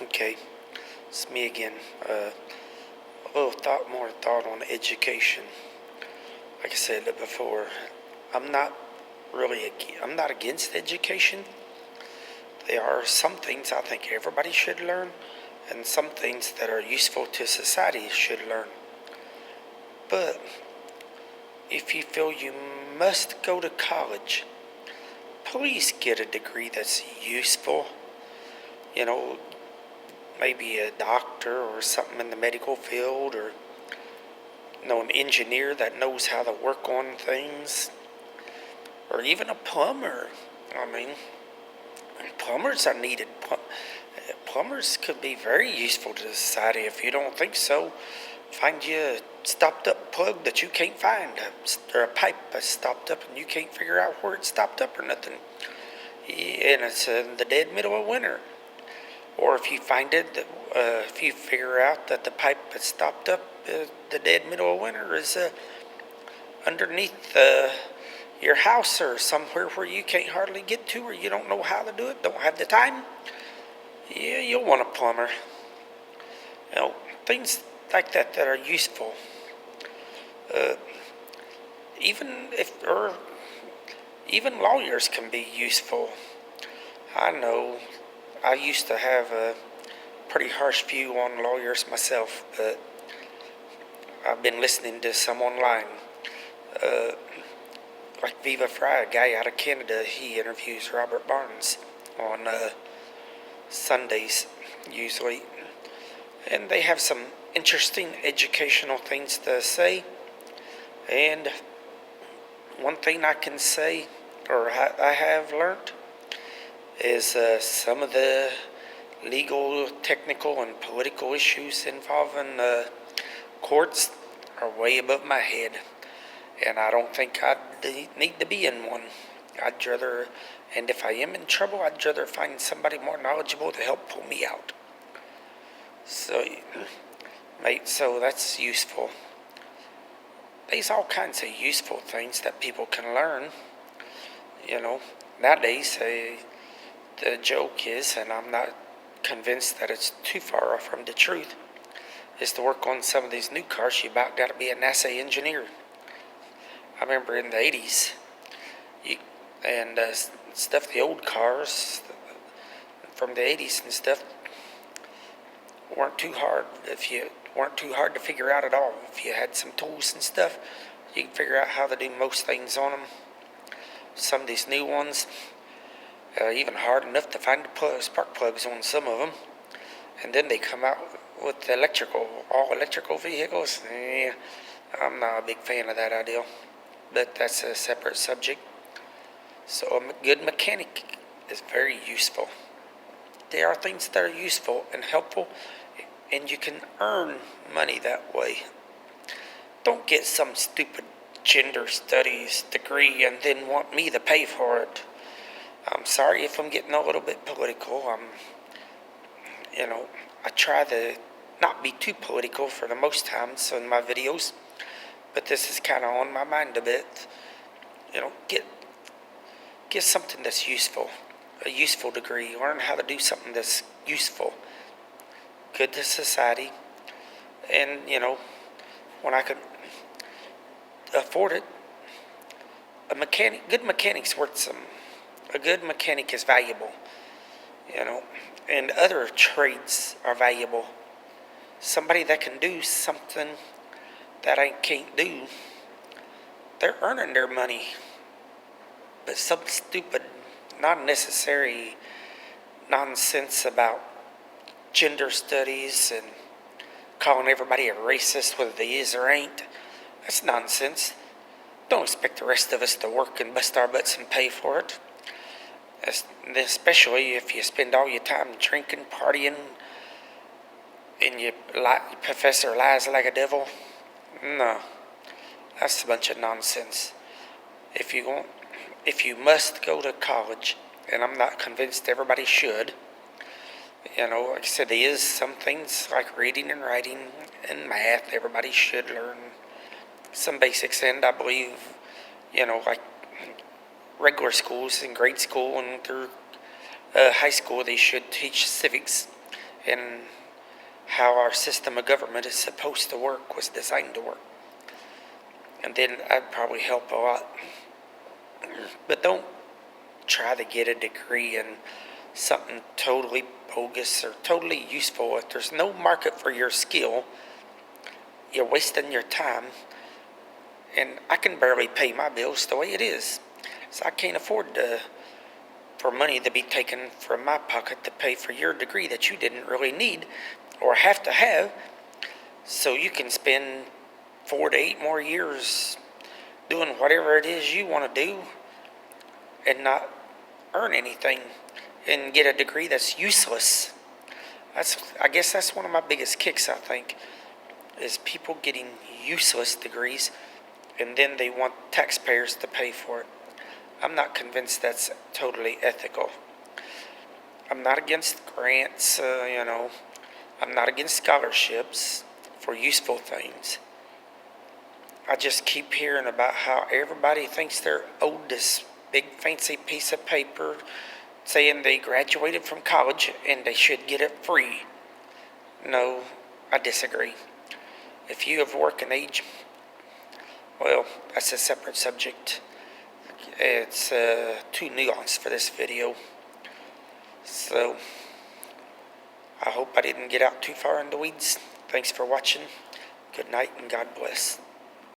Okay, it's me again. A little more thought on education. Like I said before, I'm not I'm not against education. There are some things I think everybody should learn, and some things that are useful to society should learn. But if you feel you must go to college, please get a degree that's useful. You know, maybe a doctor or something in the medical field, or an engineer that knows how to work on things, or even a plumber. I mean, plumbers are needed. Plumbers could be very useful to society. If you don't think so, find you a stopped up plug that you can't find, or a pipe that's stopped up and you can't figure out where it stopped up or nothing. And it's in the dead middle of winter. Or if you find it, if you figure out that the pipe that's stopped up the dead middle of winter is underneath your house or somewhere where you can't hardly get to, or you don't know how to do it, don't have the time, yeah, you'll want a plumber. Things like that are useful. Uh, even lawyers can be useful. I know I used to have a pretty harsh view on lawyers myself, but I've been listening to some online. Uh, like Viva Fry, a guy out of Canada, he interviews Robert Barnes on Sundays, usually. And they have some interesting educational things to say. And one thing I can say, or I have learned, is some of the legal, technical, and political issues involving courts are way above my head. And I don't think I'd need to be in one. I'd rather, and if I am in trouble, I'd rather find somebody more knowledgeable to help pull me out. So, mate, so that's useful. There's all kinds of useful things that people can learn. Nowadays, the joke is, and I'm not convinced that it's too far off from the truth, is to work on some of these new cars, you about got to be a NASA engineer. I remember in the 80s, the old cars from the 80s and stuff weren't too hard. Weren't too hard to figure out at all. If you had some tools and stuff, you can figure out how to do most things on them. Some of these new ones, even hard enough to find the spark plugs on some of them. And then they come out with all electrical vehicles. I'm not a big fan of that idea, but that's a separate subject. So a good mechanic is very useful. There are things that are useful and helpful, and you can earn money that way. Don't get some stupid gender studies degree and then want me to pay for it. I'm sorry if I'm getting a little bit political. I try to not be too political for the most times in my videos, but this is kind of on my mind a bit. Get something that's useful, a useful degree. Learn how to do something that's useful, good to society, and when I could afford it, good mechanic's worth some. A good mechanic is valuable, and other trades are valuable. Somebody that can do something that I can't do, they're earning their money. But some stupid, not necessary nonsense about gender studies and calling everybody a racist whether they is or ain't, that's nonsense. Don't expect the rest of us to work and bust our butts and pay for it. Especially if you spend all your time drinking, partying, and your professor lies like a devil. No, that's a bunch of nonsense. If you must go to college, and I'm not convinced everybody should, like I said, there is some things like reading and writing and math everybody should learn some basics, and I believe, like regular schools in grade school and through high school, they should teach civics and how our system of government is supposed to work, was designed to work. And then I'd probably help a lot. But don't try to get a degree in something totally bogus or totally useful. If there's no market for your skill, you're wasting your time. And I can barely pay my bills the way it is. So I can't afford for money to be taken from my pocket to pay for your degree that you didn't really need or have to have, so you can spend 4 to 8 more years doing whatever it is you want to do and not earn anything and get a degree that's useless. I guess that's one of my biggest kicks, I think, is people getting useless degrees and then they want taxpayers to pay for it. I'm not convinced that's totally ethical. I'm not against grants, I'm not against scholarships for useful things. I just keep hearing about how everybody thinks they're owed this big fancy piece of paper saying they graduated from college and they should get it free. No, I disagree. If you have working age, well, that's a separate subject. It's too nuanced for this video. So, I hope I didn't get out too far in the weeds. Thanks for watching. Good night and God bless.